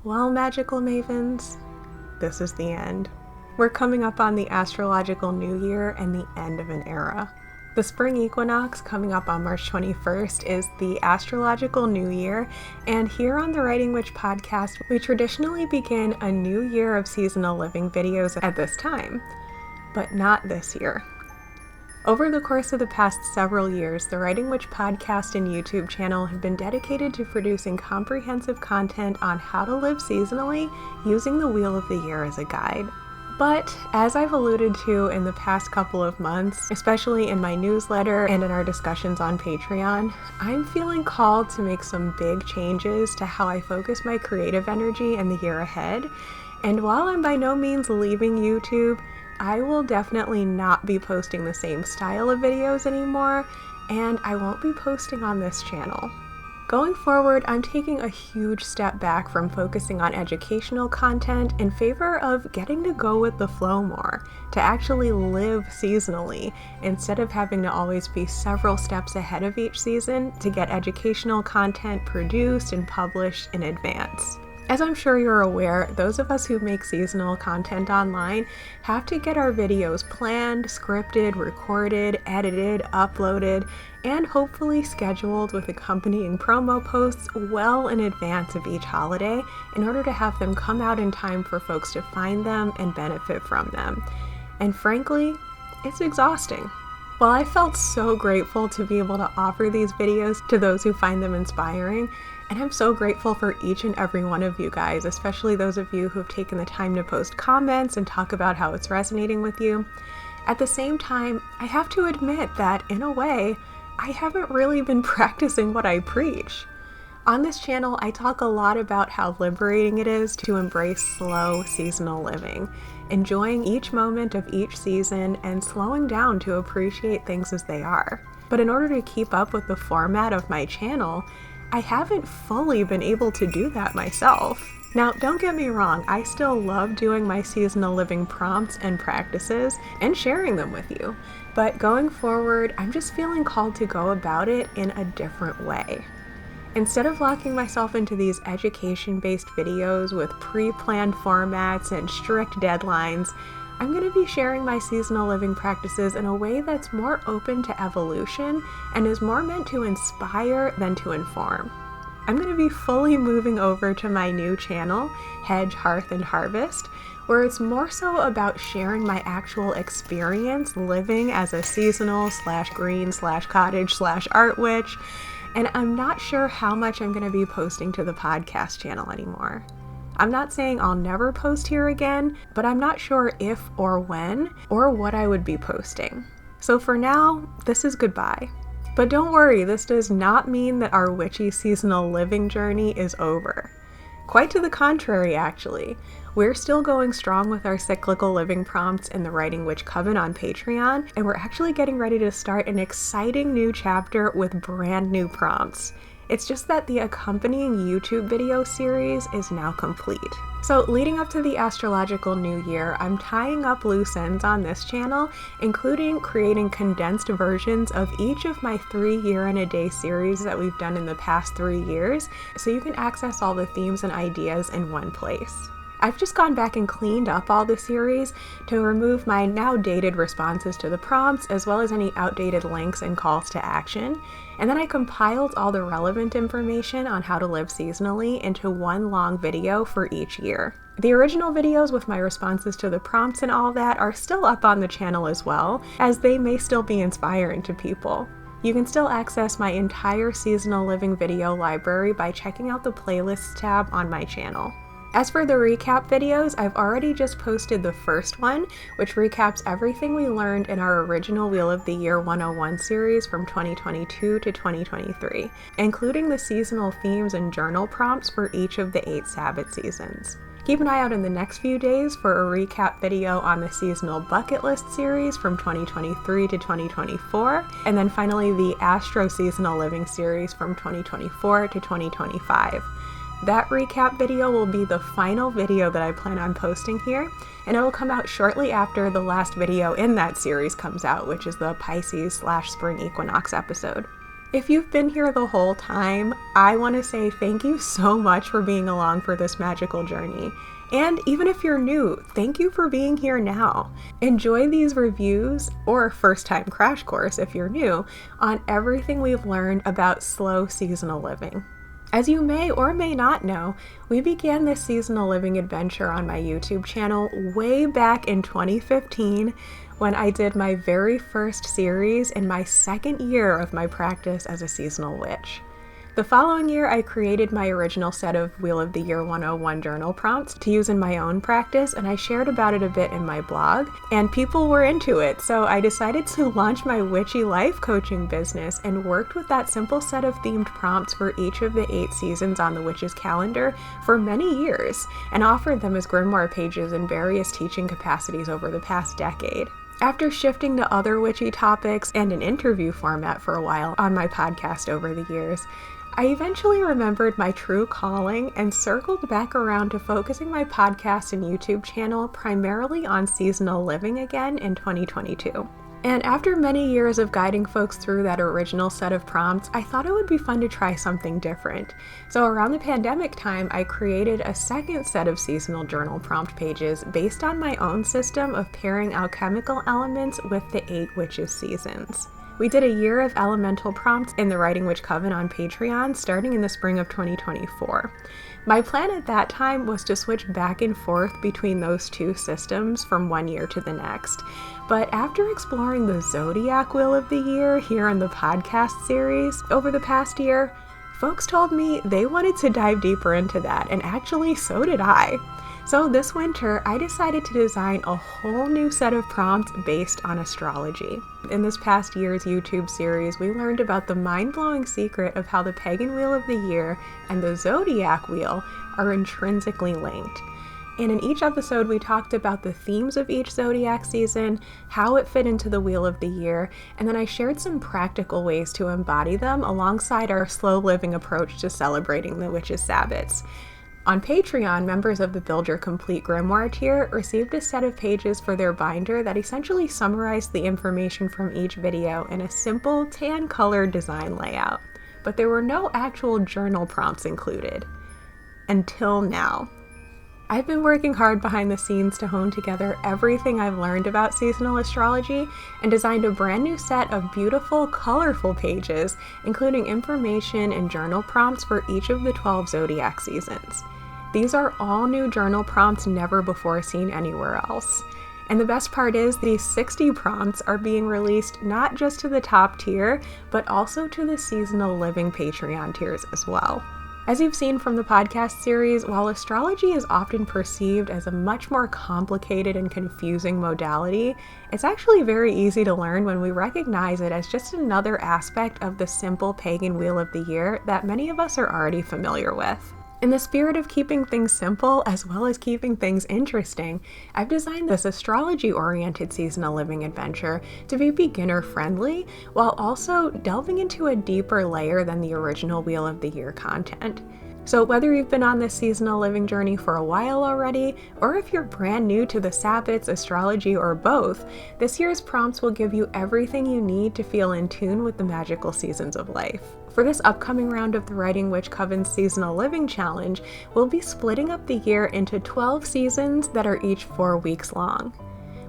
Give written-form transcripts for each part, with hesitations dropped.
Well, magical mavens, this is the end. We're coming up on the astrological new year and the end of an era. The Spring Equinox, coming up on March 21st, is the astrological new year, and here on the Writing Witch podcast, we traditionally begin a new year of seasonal living videos at this time, but not this year. Over the course of the past several years, the Writing Witch podcast and YouTube channel have been dedicated to producing comprehensive content on how to live seasonally using the Wheel of the Year as a guide. But, as I've alluded to in the past couple of months, especially in my newsletter and in our discussions on Patreon, I'm feeling called to make some big changes to how I focus my creative energy in the year ahead. And while I'm by no means leaving YouTube, I will definitely not be posting the same style of videos anymore, and I won't be posting on this channel. Going forward, I'm taking a huge step back from focusing on educational content in favor of getting to go with the flow more, to actually live seasonally, instead of having to always be several steps ahead of each season to get educational content produced and published in advance. As I'm sure you're aware, those of us who make seasonal content online have to get our videos planned, scripted, recorded, edited, uploaded, and hopefully scheduled with accompanying promo posts well in advance of each holiday in order to have them come out in time for folks to find them and benefit from them. And frankly, it's exhausting. While I felt so grateful to be able to offer these videos to those who find them inspiring, and I'm so grateful for each and every one of you guys, especially those of you who have taken the time to post comments and talk about how it's resonating with you. At the same time, I have to admit that, in a way, I haven't really been practicing what I preach. On this channel, I talk a lot about how liberating it is to embrace slow seasonal living, enjoying each moment of each season and slowing down to appreciate things as they are. But in order to keep up with the format of my channel, I haven't fully been able to do that myself. Now, don't get me wrong, I still love doing my seasonal living prompts and practices and sharing them with you. But going forward, I'm just feeling called to go about it in a different way. Instead of locking myself into these education-based videos with pre-planned formats and strict deadlines, I'm going to be sharing my seasonal living practices in a way that's more open to evolution and is more meant to inspire than to inform. I'm going to be fully moving over to my new channel, Hedge, Hearth, and Harvest, where it's more so about sharing my actual experience living as a seasonal /green/cottage/art witch, and I'm not sure how much I'm going to be posting to the podcast channel anymore. I'm not saying I'll never post here again, but I'm not sure if or when or what I would be posting. So for now, this is goodbye. But don't worry, this does not mean that our witchy seasonal living journey is over. Quite to the contrary, actually. We're still going strong with our cyclical living prompts in the Writing Witch Coven on Patreon, and we're actually getting ready to start an exciting new chapter with brand new prompts. It's just that the accompanying YouTube video series is now complete. So leading up to the astrological new year, I'm tying up loose ends on this channel, including creating condensed versions of each of my 3 year and a day series that we've done in the past 3 years, so you can access all the themes and ideas in one place. I've just gone back and cleaned up all the series to remove my now dated responses to the prompts, as well as any outdated links and calls to action. And then I compiled all the relevant information on how to live seasonally into one long video for each year. The original videos with my responses to the prompts and all that are still up on the channel as well, as they may still be inspiring to people. You can still access my entire seasonal living video library by checking out the playlists tab on my channel. As for the recap videos, I've already just posted the first one, which recaps everything we learned in our original Wheel of the Year 101 series from 2022 to 2023, including the seasonal themes and journal prompts for each of the 8 Sabbath seasons. Keep an eye out in the next few days for a recap video on the seasonal bucket list series from 2023 to 2024, and then finally the Astro Seasonal Living series from 2024 to 2025. That recap video will be the final video that I plan on posting here, and it will come out shortly after the last video in that series comes out, which is the Pisces/Spring Equinox episode. If you've been here the whole time, I want to say thank you so much for being along for this magical journey. And even if you're new, thank you for being here now. Enjoy these reviews, or first-time crash course if you're new, on everything we've learned about slow seasonal living. As you may or may not know, we began this seasonal living adventure on my YouTube channel way back in 2015 when I did my very first series in my second year of my practice as a seasonal witch. The following year, I created my original set of Wheel of the Year 101 journal prompts to use in my own practice, and I shared about it a bit in my blog, and people were into it, so I decided to launch my Witchy life coaching business and worked with that simple set of themed prompts for each of the 8 seasons on the Witch's calendar for many years, and offered them as grimoire pages in various teaching capacities over the past decade. After shifting to other witchy topics and an interview format for a while on my podcast over the years, I eventually remembered my true calling and circled back around to focusing my podcast and YouTube channel primarily on seasonal living again in 2022. And after many years of guiding folks through that original set of prompts, I thought it would be fun to try something different. So around the pandemic time, I created a second set of seasonal journal prompt pages based on my own system of pairing alchemical elements with the 8 witches seasons. We did a year of elemental prompts in the Writing Witch Coven on Patreon starting in the spring of 2024. My plan at that time was to switch back and forth between those two systems from one year to the next. But after exploring the Zodiac Wheel of the Year here in the podcast series over the past year, folks told me they wanted to dive deeper into that, and actually so did I. So this winter, I decided to design a whole new set of prompts based on astrology. In this past year's YouTube series, we learned about the mind-blowing secret of how the Pagan Wheel of the Year and the Zodiac Wheel are intrinsically linked. And in each episode, we talked about the themes of each zodiac season, how it fit into the Wheel of the Year, and then I shared some practical ways to embody them alongside our slow living approach to celebrating the witches' Sabbats. On Patreon, members of the Build Your Complete Grimoire tier received a set of pages for their binder that essentially summarized the information from each video in a simple tan-colored design layout. But there were no actual journal prompts included. Until now. I've been working hard behind the scenes to hone together everything I've learned about seasonal astrology and designed a brand new set of beautiful, colorful pages, including information and journal prompts for each of the 12 zodiac seasons. These are all new journal prompts never before seen anywhere else. And the best part is these 60 prompts are being released not just to the top tier, but also to the seasonal living Patreon tiers as well. As you've seen from the podcast series, while astrology is often perceived as a much more complicated and confusing modality, it's actually very easy to learn when we recognize it as just another aspect of the simple pagan Wheel of the Year that many of us are already familiar with. In the spirit of keeping things simple as well as keeping things interesting, I've designed this astrology-oriented seasonal living adventure to be beginner-friendly while also delving into a deeper layer than the original Wheel of the Year content. So whether you've been on this seasonal living journey for a while already, or if you're brand new to the Sabbats, astrology, or both, this year's prompts will give you everything you need to feel in tune with the magical seasons of life. For this upcoming round of the Writing Witch Coven Seasonal Living Challenge, we'll be splitting up the year into 12 seasons that are each 4 weeks long.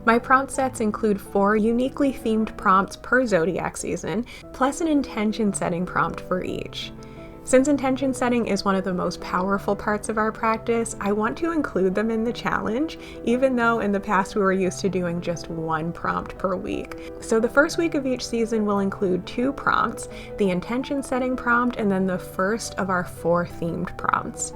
My prompt sets include 4 uniquely themed prompts per zodiac season, plus an intention setting prompt for each. Since intention setting is one of the most powerful parts of our practice, I want to include them in the challenge, even though in the past we were used to doing just 1 prompt per week. So the first week of each season will include 2 prompts, the intention setting prompt and then the first of our 4 themed prompts.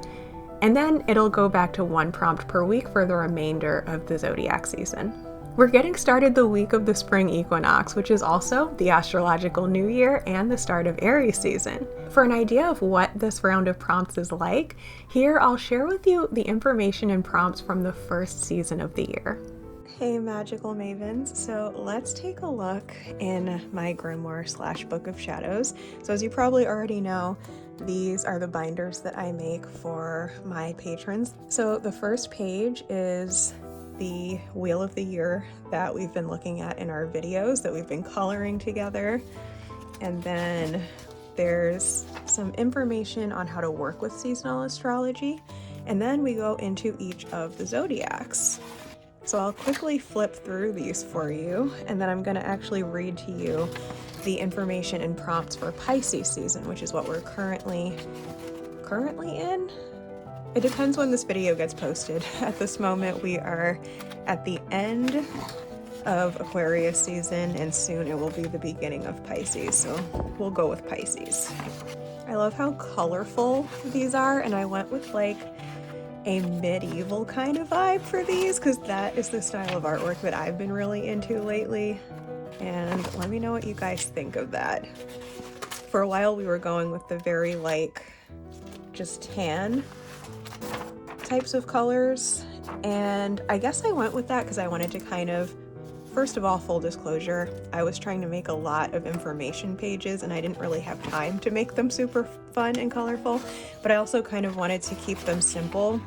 And then it'll go back to 1 prompt per week for the remainder of the zodiac season. We're getting started the week of the Spring Equinox, which is also the astrological new year and the start of Aries season. For an idea of what this round of prompts is like, here I'll share with you the information and prompts from the first season of the year. Hey magical mavens, so let's take a look in my grimoire / book of shadows. So as you probably already know, these are the binders that I make for my patrons. So the first page is the Wheel of the Year that we've been looking at in our videos that we've been coloring together. And then there's some information on how to work with seasonal astrology, and then we go into each of the zodiacs. So I'll quickly flip through these for you, and then I'm going to actually read to you the information and prompts for Pisces season, which is what we're currently in. It depends when this video gets posted. At this moment, we are at the end of Aquarius season, and soon it will be the beginning of Pisces, so we'll go with Pisces. I love how colorful these are, and I went with like a medieval kind of vibe for these because that is the style of artwork that I've been really into lately, and let me know what you guys think of that. For a while we were going with the very like just tan types of colors, and I guess I went with that because I wanted to kind of, first of all, full disclosure, I was trying to make a lot of information pages and I didn't really have time to make them super fun and colorful, but I also kind of wanted to keep them simple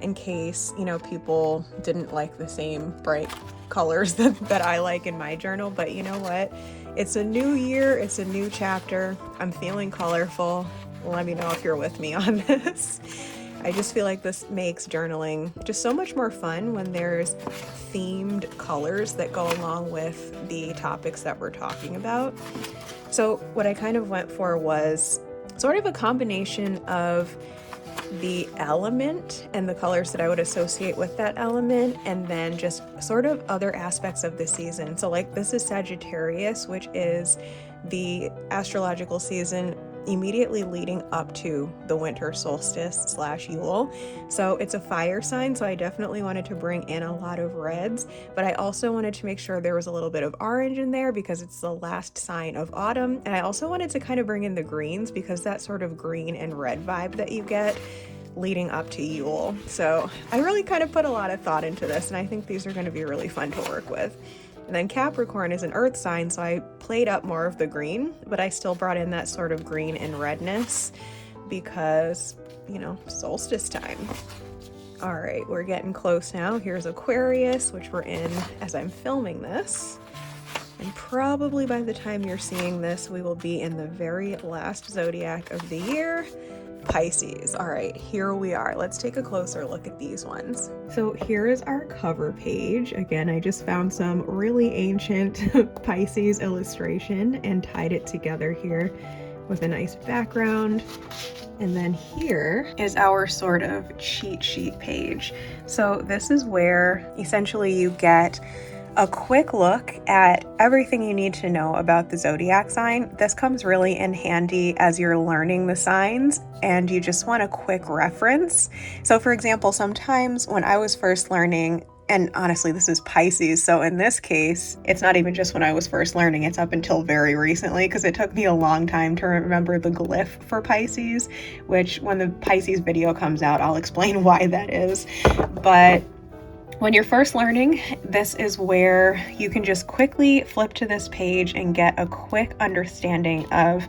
in case, you know, people didn't like the same bright colors that I like in my journal. But you know what? It's a new year, it's a new chapter. I'm feeling colorful. Let me know if you're with me on this. I just feel like this makes journaling just so much more fun when there's themed colors that go along with the topics that we're talking about. So what I kind of went for was sort of a combination of the element and the colors that I would associate with that element, and then just sort of other aspects of the season. So like this is Sagittarius, which is the astrological season immediately leading up to the winter solstice / Yule. So it's a fire sign, so I definitely wanted to bring in a lot of reds, but I also wanted to make sure there was a little bit of orange in there because it's the last sign of autumn. And I also wanted to kind of bring in the greens because that sort of green and red vibe that you get leading up to Yule. So I really kind of put a lot of thought into this, and I think these are going to be really fun to work with. And then Capricorn is an earth sign, so I played up more of the green, but I still brought in that sort of green and redness because, you know, solstice time. All right, we're getting close now. Here's Aquarius, which we're in as I'm filming this. And probably by the time you're seeing this, we will be in the very last zodiac of the year, Pisces. All right, here we are. Let's take a closer look at these ones. So here is our cover page. Again, I just found some really ancient Pisces illustration and tied it together here with a nice background. And then here is our sort of cheat sheet page. So this is where essentially you get a quick look at everything you need to know about the zodiac sign. This comes really in handy as you're learning the signs and you just want a quick reference. So for example, sometimes when I was first learning, and honestly, this is Pisces, so in this case, it's not even just when I was first learning, it's up until very recently, because it took me a long time to remember the glyph for Pisces, which when the Pisces video comes out, I'll explain why that is. But when you're first learning, this is where you can just quickly flip to this page and get a quick understanding of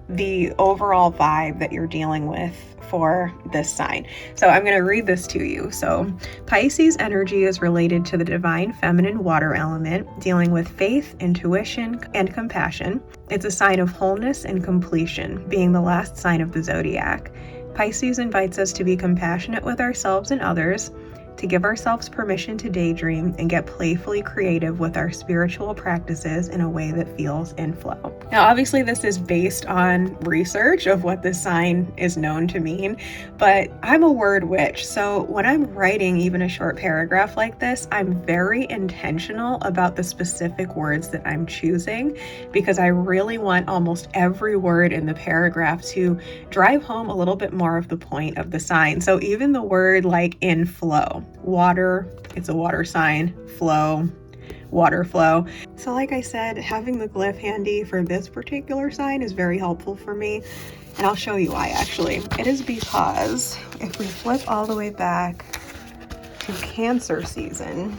the overall vibe that you're dealing with for this sign. So I'm going to read this to you. So Pisces energy is related to the divine feminine water element, dealing with faith, intuition, and compassion. It's a sign of wholeness and completion, being the last sign of the zodiac. Pisces invites us to be compassionate with ourselves and others, to give ourselves permission to daydream and get playfully creative with our spiritual practices in a way that feels in flow. Now, obviously this is based on research of what this sign is known to mean, but I'm a word witch. So when I'm writing even a short paragraph like this, I'm very intentional about the specific words that I'm choosing because I really want almost every word in the paragraph to drive home a little bit more of the point of the sign. So even the word like in flow, water, it's a water sign, flow, water flow. So like I said, having the glyph handy for this particular sign is very helpful for me. And I'll show you why actually. It is because if we flip all the way back to Cancer season,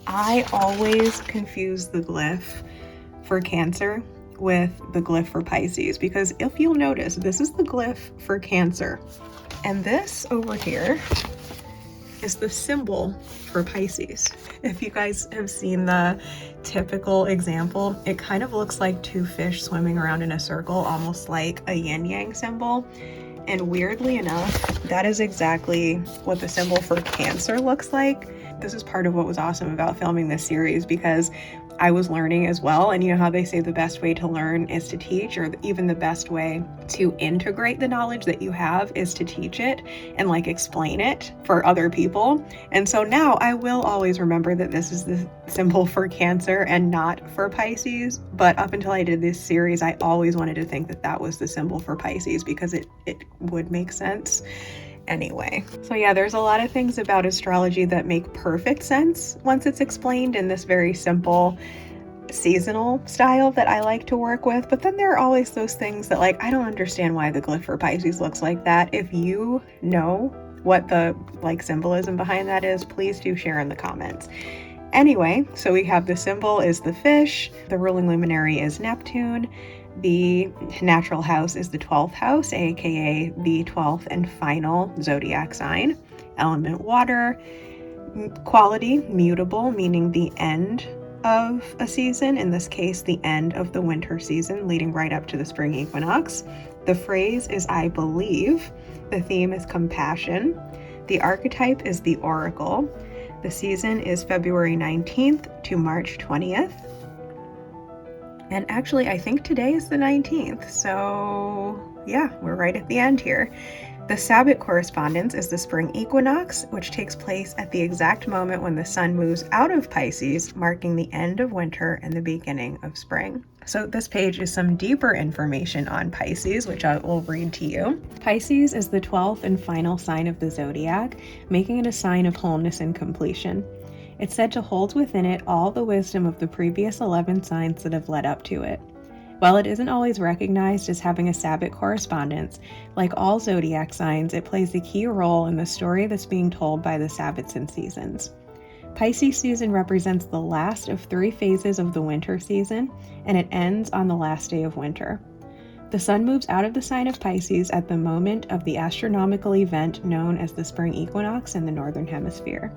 I always confuse the glyph for Cancer with the glyph for Pisces, because if you'll notice, this is the glyph for Cancer. And this over here is the symbol for Pisces. If you guys have seen the typical example, it kind of looks like two fish swimming around in a circle, almost like a yin-yang symbol. And weirdly enough, that is exactly what the symbol for Cancer looks like. This is part of what was awesome about filming this series, because I was learning as well. And you know how they say the best way to learn is to teach, or even the best way to integrate the knowledge that you have is to teach it and like explain it for other people. And so now I will always remember that this is the symbol for Cancer and not for Pisces. But up until I did this series, I always wanted to think that that was the symbol for Pisces, because it would make sense. Anyway, so yeah, there's a lot of things about astrology that make perfect sense once it's explained in this very simple seasonal style that I like to work with. But then there are always those things that, like, I don't understand why the glyph for Pisces looks like that. If you know what the like symbolism behind that is, please do share in the comments. Anyway, so we have the symbol is the fish, the ruling luminary is Neptune, the natural house is the 12th house, aka the 12th and final zodiac sign. Element water. Quality mutable, meaning the end of a season, in this case the end of the winter season leading right up to the spring equinox. The phrase is I believe. The theme is compassion. The archetype is the oracle. The season is February 19th to March 20th. And actually, I think today is the 19th, so yeah, we're right at the end here. The Sabbath correspondence is the spring equinox, which takes place at the exact moment when the sun moves out of Pisces, marking the end of winter and the beginning of spring. So this page is some deeper information on Pisces, which I will read to you. Pisces is the 12th and final sign of the zodiac, making it a sign of wholeness and completion. It's said to hold within it all the wisdom of the previous 11 signs that have led up to it. While it isn't always recognized as having a Sabbath correspondence, like all zodiac signs, it plays a key role in the story that's being told by the Sabbats and seasons. Pisces season represents the last of 3 phases of the winter season, and it ends on the last day of winter. The sun moves out of the sign of Pisces at the moment of the astronomical event known as the spring equinox in the northern hemisphere.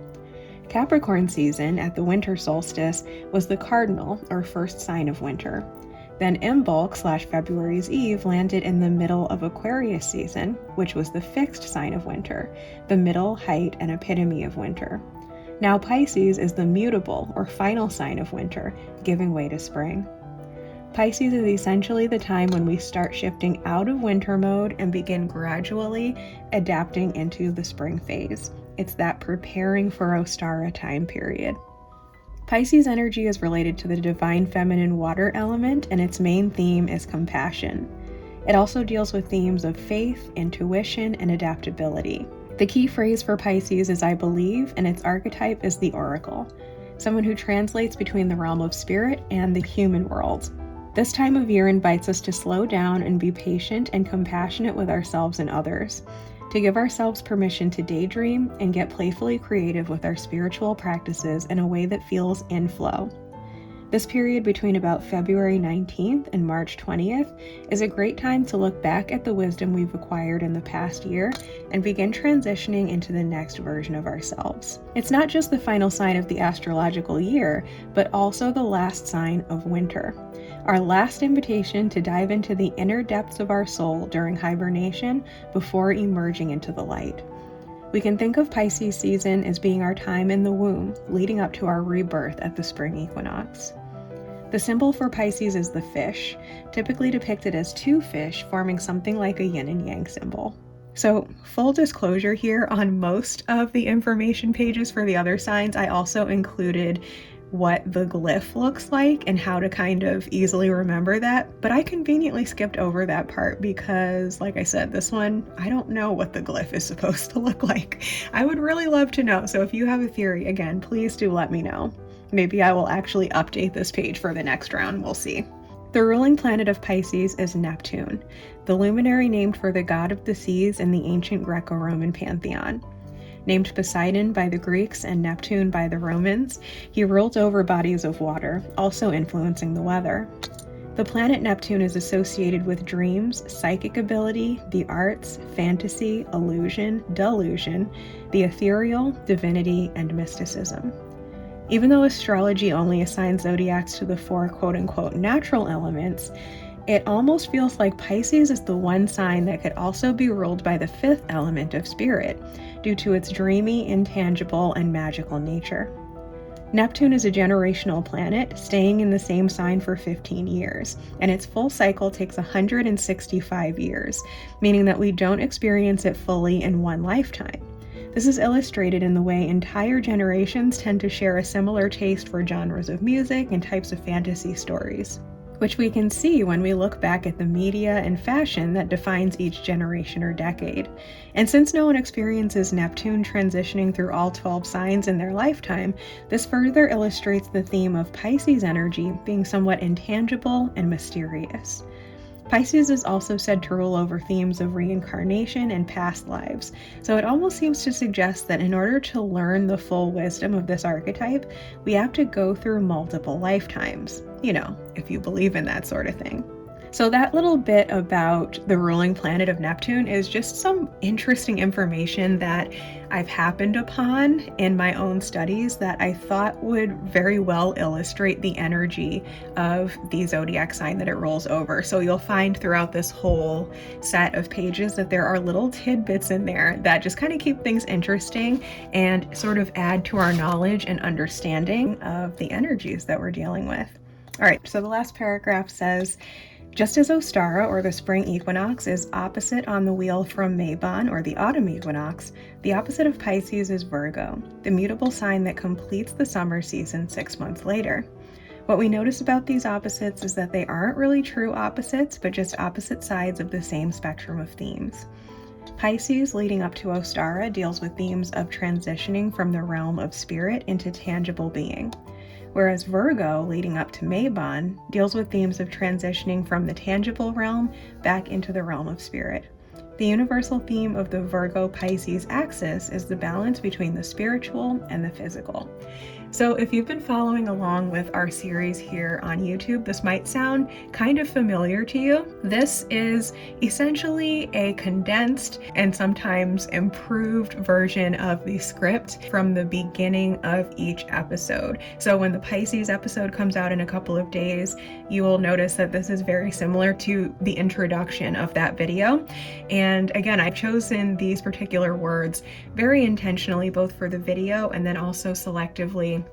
Capricorn season at the winter solstice was the cardinal, or first sign of winter. Then Imbolc / February's Eve landed in the middle of Aquarius season, which was the fixed sign of winter, the middle, height, and epitome of winter. Now Pisces is the mutable, or final sign of winter, giving way to spring. Pisces is essentially the time when we start shifting out of winter mode and begin gradually adapting into the spring phase. It's that preparing for Ostara time period. Pisces energy is related to the divine feminine water element, and its main theme is compassion. It also deals with themes of faith, intuition, and adaptability. The key phrase for Pisces is I believe, and its archetype is the oracle, someone who translates between the realm of spirit and the human world. This time of year invites us to slow down and be patient and compassionate with ourselves and others, to give ourselves permission to daydream and get playfully creative with our spiritual practices in a way that feels in flow. This period between about February 19th and March 20th is a great time to look back at the wisdom we've acquired in the past year and begin transitioning into the next version of ourselves. It's not just the final sign of the astrological year, but also the last sign of winter. Our last invitation to dive into the inner depths of our soul during hibernation before emerging into the light. We can think of Pisces season as being our time in the womb, leading up to our rebirth at the spring equinox. The symbol for Pisces is the fish, typically depicted as 2 fish forming something like a yin and yang symbol. So, full disclosure here, on most of the information pages for the other signs, I also included what the glyph looks like and how to kind of easily remember that, but I conveniently skipped over that part because, like I said, this one, I don't know what the glyph is supposed to look like. I would really love to know, so if you have a theory, again, please do let me know. Maybe I will actually update this page for the next round, we'll see. The ruling planet of Pisces is Neptune, the luminary named for the god of the seas in the ancient Greco-Roman pantheon. Named Poseidon by the Greeks and Neptune by the Romans, he ruled over bodies of water, also influencing the weather. The planet Neptune is associated with dreams, psychic ability, the arts, fantasy, illusion, delusion, the ethereal, divinity, and mysticism. Even though astrology only assigns zodiacs to the 4 quote-unquote natural elements, it almost feels like Pisces is the one sign that could also be ruled by the 5th element of spirit, due to its dreamy, intangible, and magical nature. Neptune is a generational planet, staying in the same sign for 15 years, and its full cycle takes 165 years, meaning that we don't experience it fully in one lifetime. This is illustrated in the way entire generations tend to share a similar taste for genres of music and types of fantasy stories, which we can see when we look back at the media and fashion that defines each generation or decade. And since no one experiences Neptune transitioning through all 12 signs in their lifetime, this further illustrates the theme of Pisces energy being somewhat intangible and mysterious. Pisces is also said to rule over themes of reincarnation and past lives, so it almost seems to suggest that in order to learn the full wisdom of this archetype, we have to go through multiple lifetimes. You know, if you believe in that sort of thing. So that little bit about the ruling planet of Neptune is just some interesting information that I've happened upon in my own studies that I thought would very well illustrate the energy of the zodiac sign that it rolls over. So you'll find throughout this whole set of pages that there are little tidbits in there that just kind of keep things interesting and sort of add to our knowledge and understanding of the energies that we're dealing with. All right, so the last paragraph says, just as Ostara, or the spring equinox, is opposite on the wheel from Mabon, or the autumn equinox, the opposite of Pisces is Virgo, the mutable sign that completes the summer season 6 months later. What we notice about these opposites is that they aren't really true opposites, but just opposite sides of the same spectrum of themes. Pisces, leading up to Ostara, deals with themes of transitioning from the realm of spirit into tangible being, whereas Virgo, leading up to Mabon, deals with themes of transitioning from the tangible realm back into the realm of spirit. The universal theme of the Virgo-Pisces axis is the balance between the spiritual and the physical. So if you've been following along with our series here on YouTube, this might sound kind of familiar to you. This is essentially a condensed and sometimes improved version of the script from the beginning of each episode. So when the Pisces episode comes out in a couple of days, you will notice that this is very similar to the introduction of that video. And again, I've chosen these particular words very intentionally, both for the video and then also selectively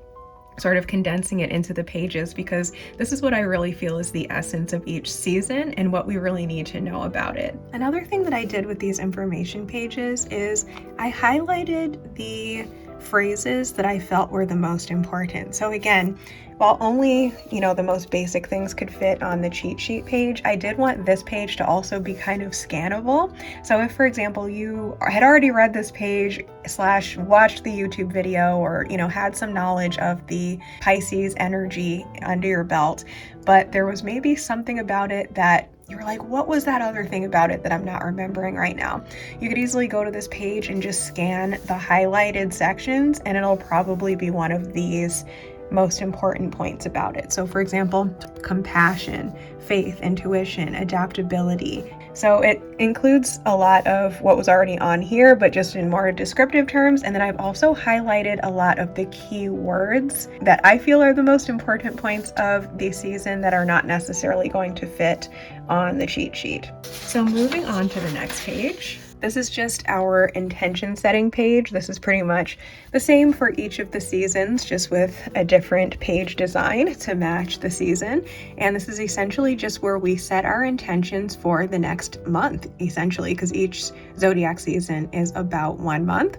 sort of condensing it into the pages, because this is what I really feel is the essence of each season and what we really need to know about it. Another thing that I did with these information pages is I highlighted the phrases that I felt were the most important. So again, while only, the most basic things could fit on the cheat sheet page, I did want this page to also be kind of scannable. So if, for example, you had already read this page / watched the YouTube video, or, had some knowledge of the Pisces energy under your belt, but there was maybe something about it that you were like, what was that other thing about it that I'm not remembering right now? You could easily go to this page and just scan the highlighted sections, and it'll probably be one of these most important points about it. So for example, compassion, faith, intuition, adaptability. So it includes a lot of what was already on here, but just in more descriptive terms. And then I've also highlighted a lot of the key words that I feel are the most important points of the season that are not necessarily going to fit on the cheat sheet. So moving on to the next page. This is just our intention setting page. This is pretty much the same for each of the seasons, just with a different page design to match the season. And this is essentially just where we set our intentions for the next month, essentially, because each zodiac season is about 1 month.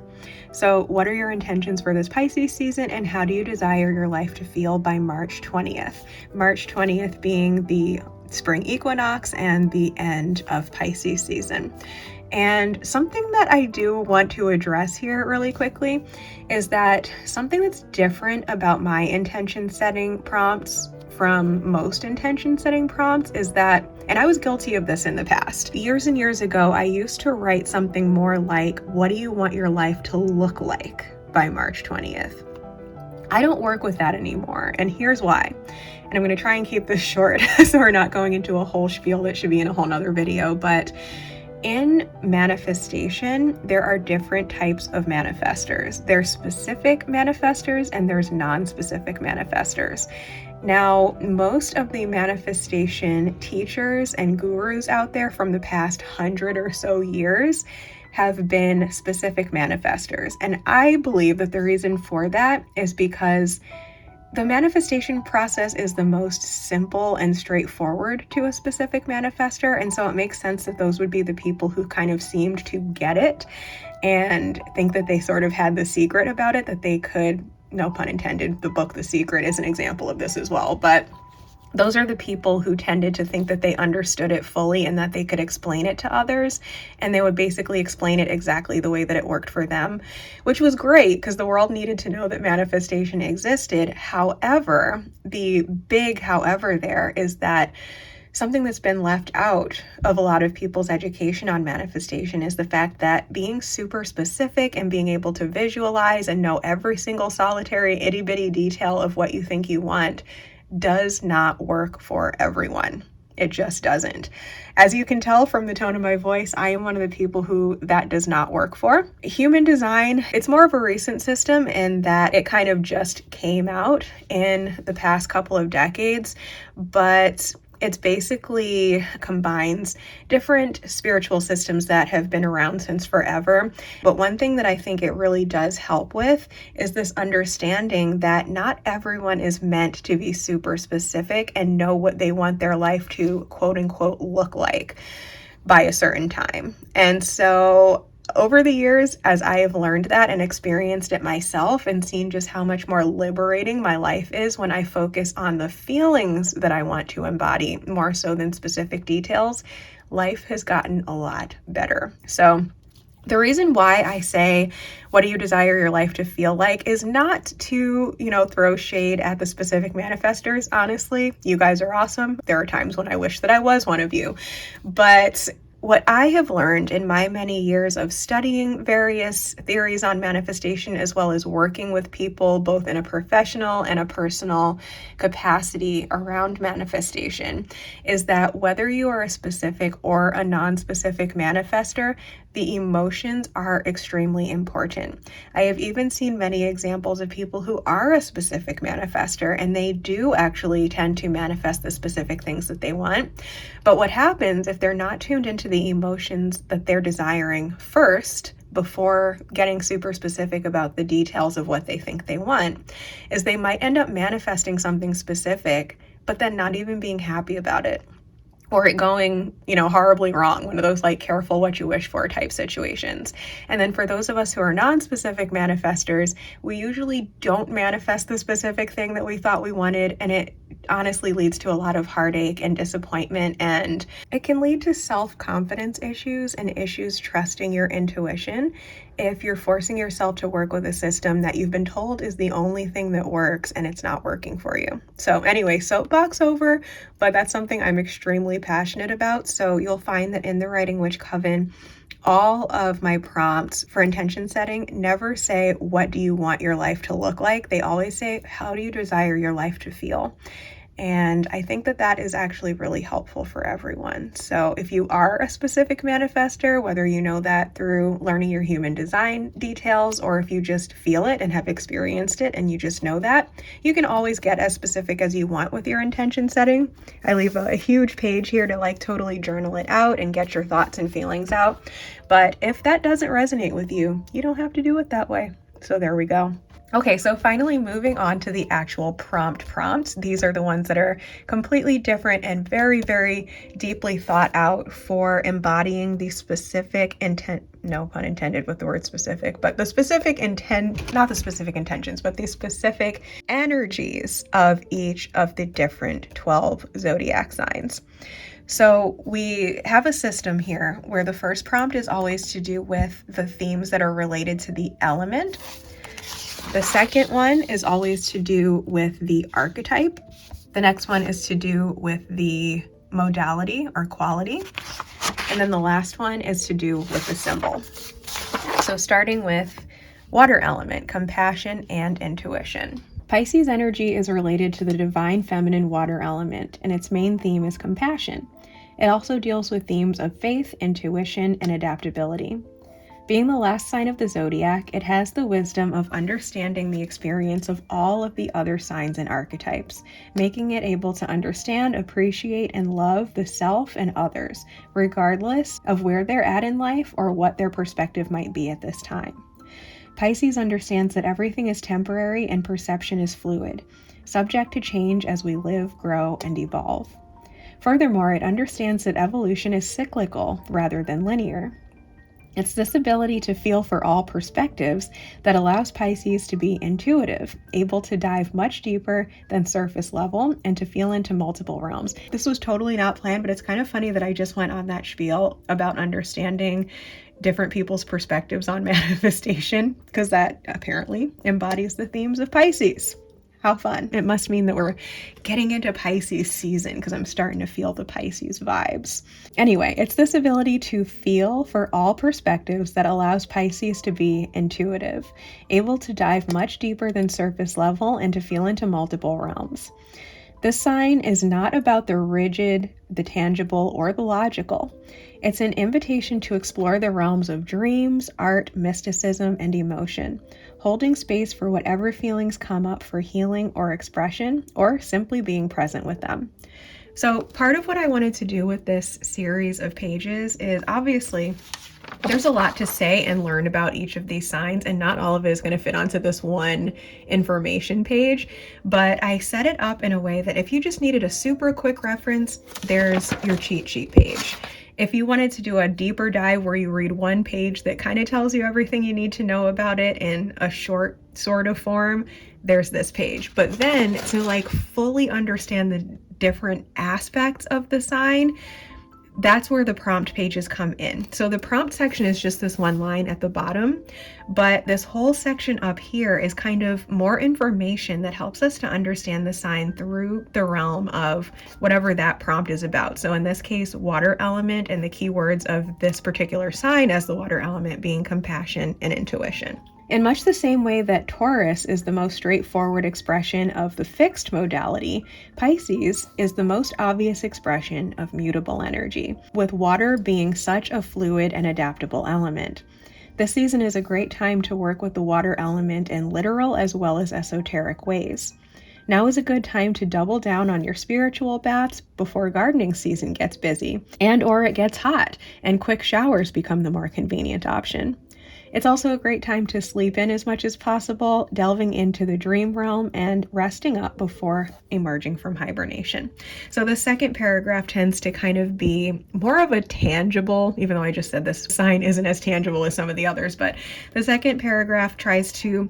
So what are your intentions for this Pisces season, and how do you desire your life to feel by March 20th? March 20th being the spring equinox and the end of Pisces season. And something that I do want to address here really quickly is that something that's different about my intention setting prompts from most intention setting prompts is that, and I was guilty of this in the past, years and years ago, I used to write something more like, what do you want your life to look like by March 20th? I don't work with that anymore, and here's why. And I'm going to try and keep this short so we're not going into a whole spiel that should be in a whole nother video. But in manifestation, there are different types of manifestors. There's specific manifestors and there's non-specific manifestors. Now, most of the manifestation teachers and gurus out there from the past 100 or so years have been specific manifestors. And I believe that the reason for that is because the manifestation process is the most simple and straightforward to a specific manifestor. And so it makes sense that those would be the people who kind of seemed to get it and think that they sort of had the secret about it, that they could, no pun intended, the book The Secret is an example of this as well. But those are the people who tended to think that they understood it fully and that they could explain it to others. And they would basically explain it exactly the way that it worked for them, which was great because the world needed to know that manifestation existed. However, the big however there is that something that's been left out of a lot of people's education on manifestation is the fact that being super specific and being able to visualize and know every single solitary itty bitty detail of what you think you want does not work for everyone. It just doesn't. As you can tell from the tone of my voice, I am one of the people who that does not work for. Human design, it's more of a recent system in that it kind of just came out in the past couple of decades, but it's basically combines different spiritual systems that have been around since forever. But one thing that I think it really does help with is this understanding that not everyone is meant to be super specific and know what they want their life to quote unquote look like by a certain time. And so over the years, as I have learned that and experienced it myself and seen just how much more liberating my life is when I focus on the feelings that I want to embody more so than specific details, life has gotten a lot better. So the reason why I say, what do you desire your life to feel like, is not to, throw shade at the specific manifestors. Honestly, you guys are awesome. There are times when I wish that I was one of you, but what I have learned in my many years of studying various theories on manifestation, as well as working with people both in a professional and a personal capacity around manifestation, is that whether you are a specific or a non-specific manifestor, the emotions are extremely important. I have even seen many examples of people who are a specific manifestor and they do actually tend to manifest the specific things that they want. But what happens if they're not tuned into the emotions that they're desiring first, before getting super specific about the details of what they think they want, is they might end up manifesting something specific, but then not even being happy about it. Or it going, horribly wrong, one of those like careful what you wish for type situations. And then for those of us who are non-specific manifestors, we usually don't manifest the specific thing that we thought we wanted, and it honestly leads to a lot of heartache and disappointment, and it can lead to self-confidence issues and issues trusting your intuition if you're forcing yourself to work with a system that you've been told is the only thing that works and it's not working for you. So anyway, soapbox over, but that's something I'm extremely passionate about. So you'll find that in the Writing Witch Coven, all of my prompts for intention setting never say, what do you want your life to look like? They always say, how do you desire your life to feel? And I think that that is actually really helpful for everyone. So if you are a specific manifestor, whether you know that through learning your human design details, or if you just feel it and have experienced it and you just know that, you can always get as specific as you want with your intention setting. I leave a huge page here to totally journal it out and get your thoughts and feelings out. But if that doesn't resonate with you, you don't have to do it that way. So there we go. Okay, so finally moving on to the actual prompts. These are the ones that are completely different and very, very deeply thought out for embodying the specific intent, no pun intended with the word specific, but the specific intent, not the specific intentions, but the specific energies of each of the different 12 zodiac signs. So we have a system here where the first prompt is always to do with the themes that are related to the element. The second one is always to do with the archetype. The next one is to do with the modality or quality. And then the last one is to do with the symbol. So starting with water element, compassion and intuition. Pisces energy is related to the divine feminine water element, and its main theme is compassion. It also deals with themes of faith, intuition, and adaptability. Being the last sign of the zodiac, it has the wisdom of understanding the experience of all of the other signs and archetypes, making it able to understand, appreciate, and love the self and others, regardless of where they're at in life or what their perspective might be at this time. Pisces understands that everything is temporary and perception is fluid, subject to change as we live, grow, and evolve. Furthermore, it understands that evolution is cyclical rather than linear. It's this ability to feel for all perspectives that allows Pisces to be intuitive, able to dive much deeper than surface level and to feel into multiple realms. This was totally not planned, but it's kind of funny that I just went on that spiel about understanding different people's perspectives on manifestation, because that apparently embodies the themes of Pisces. How fun. It must mean that we're getting into Pisces season because I'm starting to feel the Pisces vibes. Anyway, it's this ability to feel for all perspectives that allows Pisces to be intuitive, able to dive much deeper than surface level and to feel into multiple realms. This sign is not about the rigid, the tangible, or the logical. It's an invitation to explore the realms of dreams, art, mysticism, and emotion, holding space for whatever feelings come up for healing or expression, or simply being present with them. So part of what I wanted to do with this series of pages is, obviously, there's a lot to say and learn about each of these signs, and not all of it is going to fit onto this one information page, but I set it up in a way that if you just needed a super quick reference, there's your cheat sheet page. If you wanted to do a deeper dive where you read one page that kind of tells you everything you need to know about it in a short sort of form, there's this page. But then to like fully understand the different aspects of the sign, that's where the prompt pages come in. So the prompt section is just this one line at the bottom, but this whole section up here is kind of more information that helps us to understand the sign through the realm of whatever that prompt is about. So in this case, water element, and the keywords of this particular sign as the water element being compassion and intuition. In much the same way that Taurus is the most straightforward expression of the fixed modality, Pisces is the most obvious expression of mutable energy, with water being such a fluid and adaptable element. This season is a great time to work with the water element in literal as well as esoteric ways. Now is a good time to double down on your spiritual baths before gardening season gets busy, or it gets hot, and quick showers become the more convenient option. It's also a great time to sleep in as much as possible, delving into the dream realm and resting up before emerging from hibernation. So the second paragraph tends to kind of be more of a tangible, even though I just said this sign isn't as tangible as some of the others, but the second paragraph tries to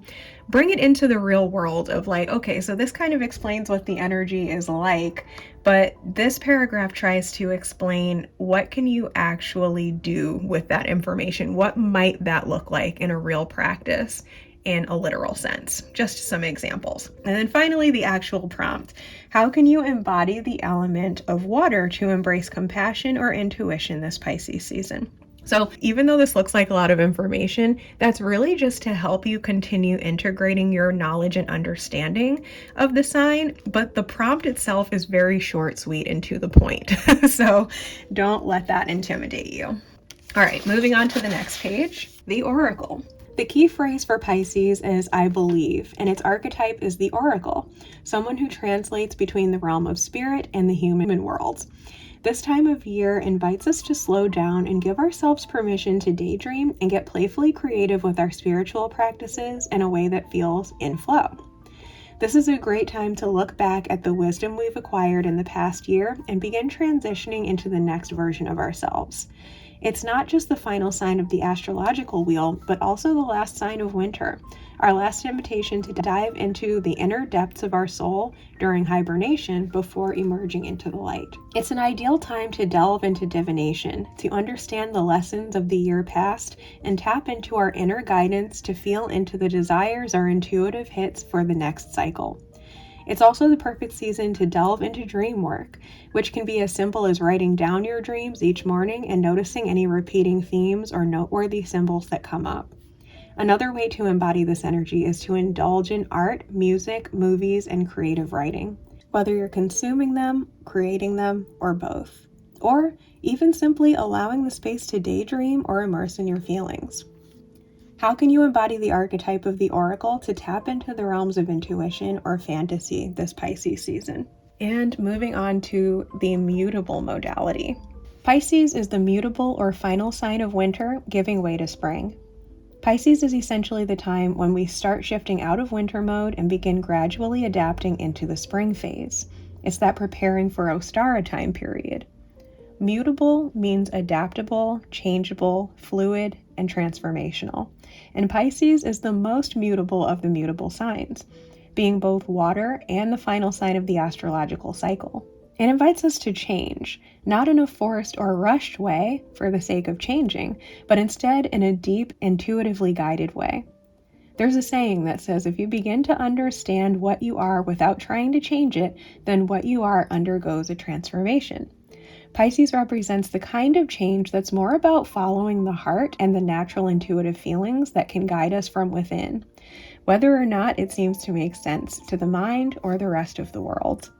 bring it into the real world of like, okay, so this kind of explains what the energy is like, but this paragraph tries to explain what can you actually do with that information? What might that look like in a real practice in a literal sense? Just some examples. And then finally, the actual prompt. How can you embody the element of water to embrace compassion or intuition this Pisces season? So even though this looks like a lot of information, that's really just to help you continue integrating your knowledge and understanding of the sign, but the prompt itself is very short, sweet, and to the point. So don't let that intimidate you. All right, moving on to the next page, the oracle. The key phrase for Pisces is I believe, and its archetype is the oracle, someone who translates between the realm of spirit and the human world. This time of year invites us to slow down and give ourselves permission to daydream and get playfully creative with our spiritual practices in a way that feels in flow. This is a great time to look back at the wisdom we've acquired in the past year and begin transitioning into the next version of ourselves. It's not just the final sign of the astrological wheel, but also the last sign of winter, our last invitation to dive into the inner depths of our soul during hibernation before emerging into the light. It's an ideal time to delve into divination, to understand the lessons of the year past, and tap into our inner guidance to feel into the desires or intuitive hits for the next cycle. It's also the perfect season to delve into dream work, which can be as simple as writing down your dreams each morning and noticing any repeating themes or noteworthy symbols that come up. Another way to embody this energy is to indulge in art, music, movies, and creative writing, whether you're consuming them, creating them, or both, or even simply allowing the space to daydream or immerse in your feelings. How can you embody the archetype of the oracle to tap into the realms of intuition or fantasy this Pisces season? And moving on to the mutable modality. Pisces is the mutable or final sign of winter, giving way to spring. Pisces is essentially the time when we start shifting out of winter mode and begin gradually adapting into the spring phase. It's that preparing for Ostara time period. Mutable means adaptable, changeable, fluid, and transformational. And Pisces is the most mutable of the mutable signs, being both water and the final sign of the astrological cycle. It invites us to change, not in a forced or rushed way for the sake of changing, but instead in a deep, intuitively guided way. There's a saying that says if you begin to understand what you are without trying to change it, then what you are undergoes a transformation. Pisces represents the kind of change that's more about following the heart and the natural intuitive feelings that can guide us from within, whether or not it seems to make sense to the mind or the rest of the world.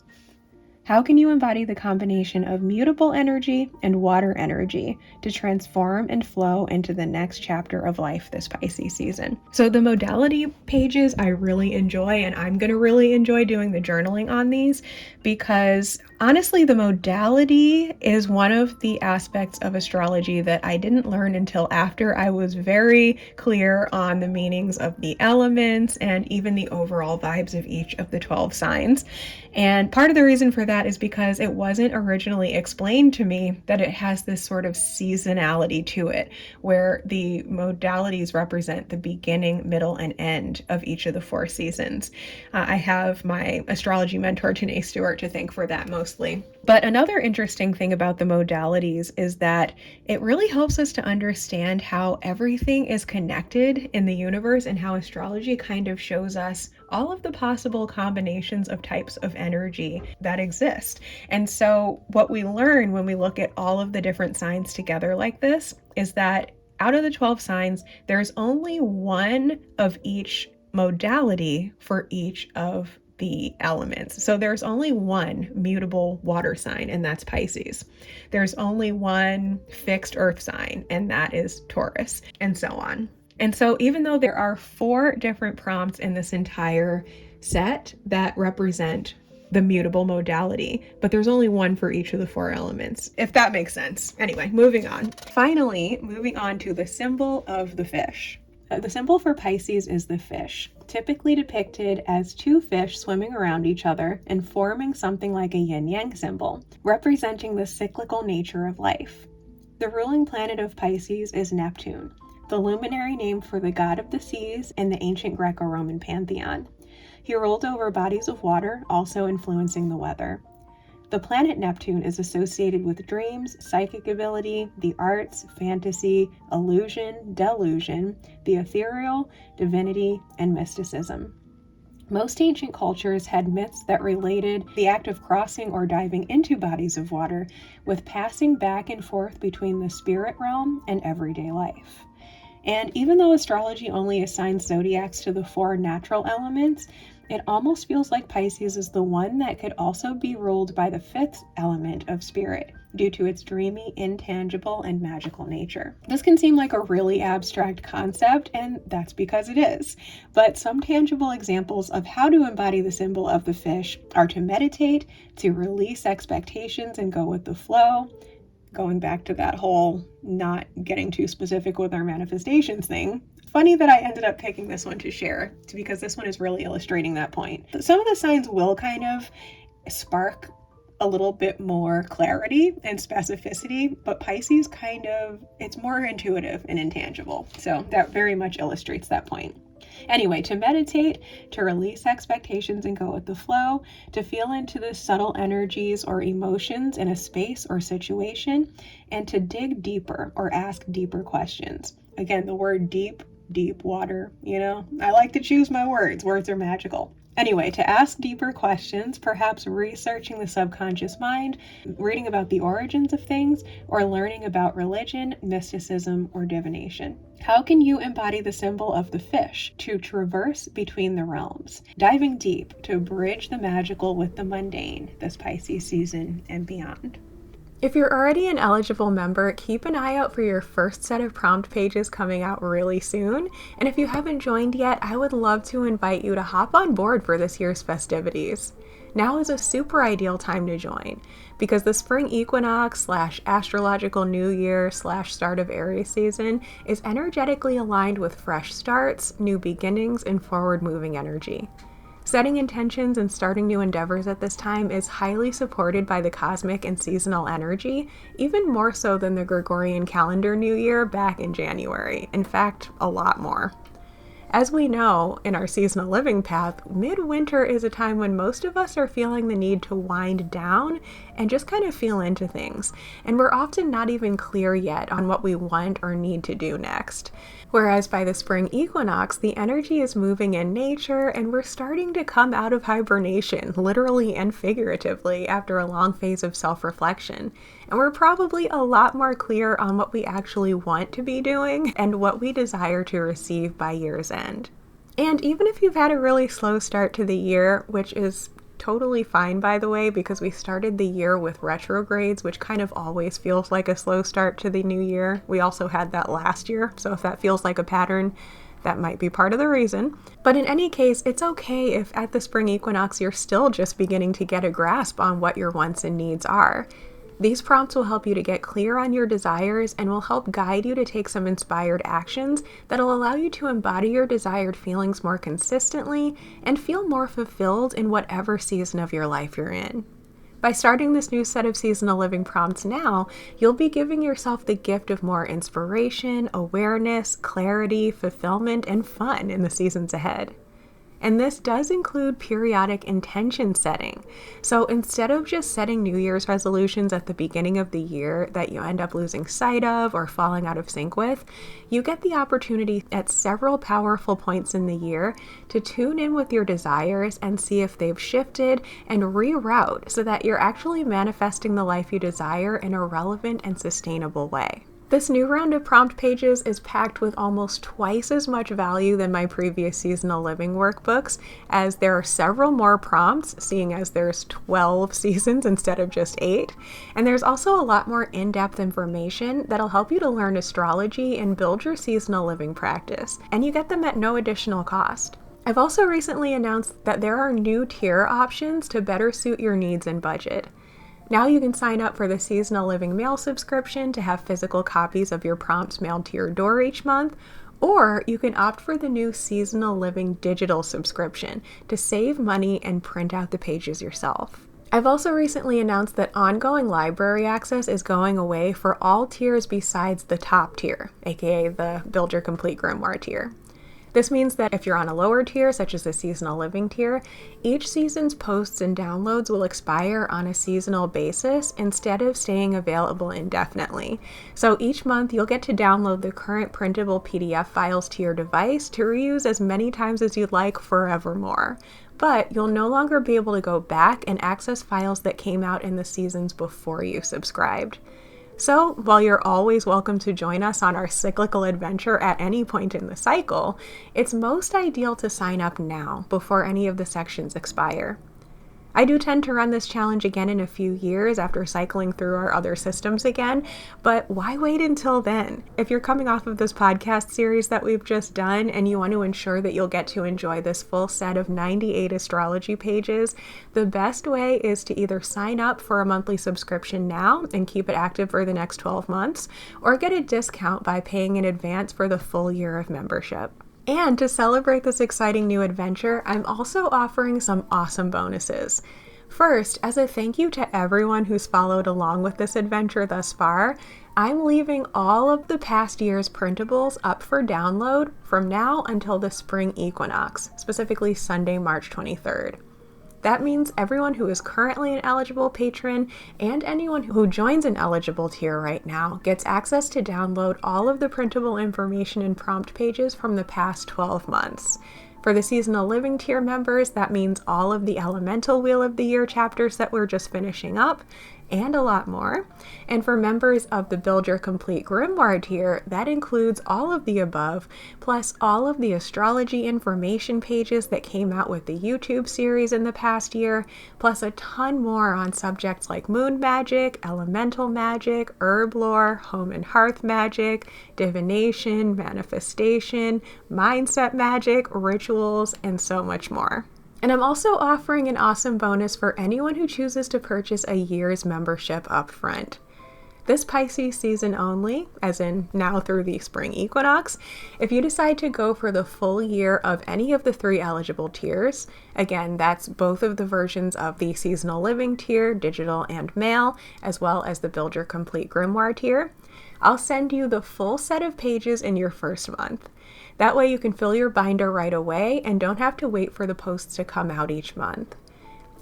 How can you embody the combination of mutable energy and water energy to transform and flow into the next chapter of life this Pisces season? So the modality pages I really enjoy, and I'm going to really enjoy doing the journaling on these because honestly, the modality is one of the aspects of astrology that I didn't learn until after I was very clear on the meanings of the elements and even the overall vibes of each of the 12 signs. And part of the reason for that is because it wasn't originally explained to me that it has this sort of seasonality to it, where the modalities represent the beginning, middle, and end of each of the 4 seasons. I have my astrology mentor, Tanae Stewart, to thank for that mostly. But another interesting thing about the modalities is that it really helps us to understand how everything is connected in the universe and how astrology kind of shows us all of the possible combinations of types of energy that exist. And so what we learn when we look at all of the different signs together like this is that out of the 12 signs, there's only one of each modality for each of the elements. So there's only one mutable water sign, and that's Pisces. There's only one fixed earth sign, and that is Taurus, and so on. And so even though there are 4 different prompts in this entire set that represent the mutable modality, but there's only one for each of the 4 elements, if that makes sense. Anyway, moving on. Finally, moving on to the symbol of the fish. The symbol for Pisces is the fish, typically depicted as 2 fish swimming around each other and forming something like a yin-yang symbol, representing the cyclical nature of life. The ruling planet of Pisces is Neptune, the luminary name for the god of the seas in the ancient Greco-Roman pantheon. He ruled over bodies of water, also influencing the weather. The planet Neptune is associated with dreams, psychic ability, the arts, fantasy, illusion, delusion, the ethereal, divinity, and mysticism. Most ancient cultures had myths that related the act of crossing or diving into bodies of water with passing back and forth between the spirit realm and everyday life. And even though astrology only assigns zodiacs to the 4 natural elements, it almost feels like Pisces is the one that could also be ruled by the 5th element of spirit due to its dreamy, intangible, and magical nature. This can seem like a really abstract concept, and that's because it is. But some tangible examples of how to embody the symbol of the fish are to meditate, to release expectations and go with the flow, going back to that whole not getting too specific with our manifestations thing. Funny that I ended up picking this one to share because this one is really illustrating that point. Some of the signs will kind of spark a little bit more clarity and specificity, but Pisces it's more intuitive and intangible. So that very much illustrates that point. Anyway, to meditate, to release expectations and go with the flow, to feel into the subtle energies or emotions in a space or situation, and to dig deeper or ask deeper questions. Again, the word deep water, I like to choose my words. Words are magical. Anyway, to ask deeper questions, perhaps researching the subconscious mind, reading about the origins of things, or learning about religion, mysticism, or divination. How can you embody the symbol of the fish to traverse between the realms, diving deep to bridge the magical with the mundane this Pisces season and beyond? If you're already an eligible member, keep an eye out for your first set of prompt pages coming out really soon. And if you haven't joined yet, I would love to invite you to hop on board for this year's festivities. Now is a super ideal time to join because the Spring Equinox / astrological new year / start of Aries season is energetically aligned with fresh starts, new beginnings, and forward moving energy. Setting intentions and starting new endeavors at this time is highly supported by the cosmic and seasonal energy, even more so than the Gregorian calendar New Year back in January. In fact, a lot more. As we know in our seasonal living path, midwinter is a time when most of us are feeling the need to wind down and just kind of feel into things. And we're often not even clear yet on what we want or need to do next. Whereas by the spring equinox, the energy is moving in nature and we're starting to come out of hibernation, literally and figuratively, after a long phase of self-reflection. And we're probably a lot more clear on what we actually want to be doing and what we desire to receive by year's end. And even if you've had a really slow start to the year, which is totally fine, by the way, because we started the year with retrogrades, which kind of always feels like a slow start to the new year. We also had that last year, so if that feels like a pattern, that might be part of the reason. But in any case, it's okay if at the spring equinox you're still just beginning to get a grasp on what your wants and needs are. These prompts will help you to get clear on your desires and will help guide you to take some inspired actions that'll allow you to embody your desired feelings more consistently and feel more fulfilled in whatever season of your life you're in. By starting this new set of seasonal living prompts now, you'll be giving yourself the gift of more inspiration, awareness, clarity, fulfillment, and fun in the seasons ahead. And this does include periodic intention setting. So instead of just setting New Year's resolutions at the beginning of the year that you end up losing sight of or falling out of sync with, you get the opportunity at several powerful points in the year to tune in with your desires and see if they've shifted and reroute so that you're actually manifesting the life you desire in a relevant and sustainable way. This new round of prompt pages is packed with almost twice as much value than my previous seasonal living workbooks, as there are several more prompts, seeing as there's 12 seasons instead of just 8. And there's also a lot more in-depth information that'll help you to learn astrology and build your seasonal living practice, and you get them at no additional cost. I've also recently announced that there are new tier options to better suit your needs and budget. Now you can sign up for the Seasonal Living Mail subscription to have physical copies of your prompts mailed to your door each month, or you can opt for the new Seasonal Living digital subscription to save money and print out the pages yourself. I've also recently announced that ongoing library access is going away for all tiers besides the top tier, aka the Build Your Complete Grimoire tier. This means that if you're on a lower tier, such as the seasonal living tier, each season's posts and downloads will expire on a seasonal basis instead of staying available indefinitely. So each month you'll get to download the current printable PDF files to your device to reuse as many times as you'd like forevermore. But you'll no longer be able to go back and access files that came out in the seasons before you subscribed. So, while you're always welcome to join us on our cyclical adventure at any point in the cycle, it's most ideal to sign up now before any of the sections expire. I do tend to run this challenge again in a few years after cycling through our other systems again, but why wait until then? If you're coming off of this podcast series that we've just done and you want to ensure that you'll get to enjoy this full set of 98 astrology pages, the best way is to either sign up for a monthly subscription now and keep it active for the next 12 months, or get a discount by paying in advance for the full year of membership. And to celebrate this exciting new adventure, I'm also offering some awesome bonuses. First, as a thank you to everyone who's followed along with this adventure thus far, I'm leaving all of the past year's printables up for download from now until the spring equinox, specifically Sunday, March 23rd. That means everyone who is currently an eligible patron and anyone who joins an eligible tier right now gets access to download all of the printable information and prompt pages from the past 12 months. For the Seasonal Living tier members, that means all of the Elemental Wheel of the Year chapters that we're just finishing up, and a lot more. And for members of the Build Your Complete Grimoire tier, that includes all of the above, plus all of the astrology information pages that came out with the YouTube series in the past year, plus a ton more on subjects like moon magic, elemental magic, herb lore, home and hearth magic, divination, manifestation, mindset magic, rituals, and so much more. And I'm also offering an awesome bonus for anyone who chooses to purchase a year's membership upfront. This Pisces season only, as in now through the Spring Equinox, if you decide to go for the full year of any of the 3 eligible tiers, again, that's both of the versions of the Seasonal Living tier, digital and mail, as well as the Build Your Complete Grimoire tier, I'll send you the full set of pages in your first month. That way you can fill your binder right away and don't have to wait for the posts to come out each month.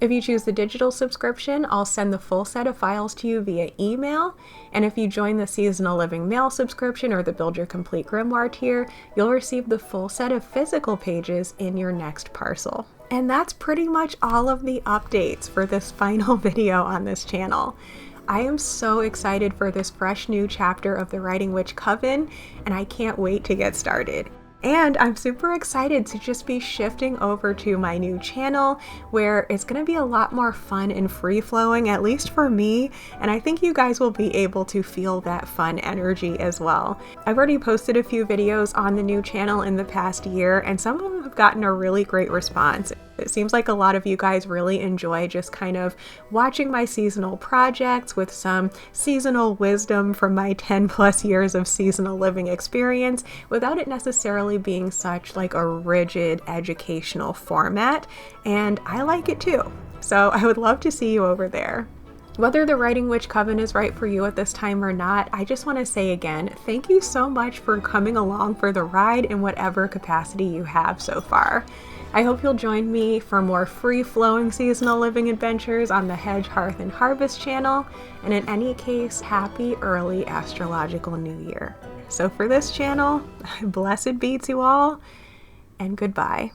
If you choose the digital subscription, I'll send the full set of files to you via email, and if you join the Seasonal Living mail subscription or the Build Your Complete Grimoire tier, you'll receive the full set of physical pages in your next parcel. And that's pretty much all of the updates for this final video on this channel. I am so excited for this fresh new chapter of the Writing Witch Coven, and I can't wait to get started. And I'm super excited to just be shifting over to my new channel where it's going to be a lot more fun and free-flowing, at least for me, and I think you guys will be able to feel that fun energy as well. I've already posted a few videos on the new channel in the past year, and some of them have gotten a really great response. It seems like a lot of you guys really enjoy just kind of watching my seasonal projects with some seasonal wisdom from my 10+ years of seasonal living experience without it necessarily being such like a rigid educational format, and I like it too. So I would love to see you over there. Whether the Writing Witch Coven is right for you at this time or not, I just want to say again, thank you so much for coming along for the ride in whatever capacity you have so far. I hope you'll join me for more free-flowing seasonal living adventures on the Hedge, Hearth, and Harvest channel, and in any case, happy early astrological new year. So for this channel, blessed be to all, and goodbye.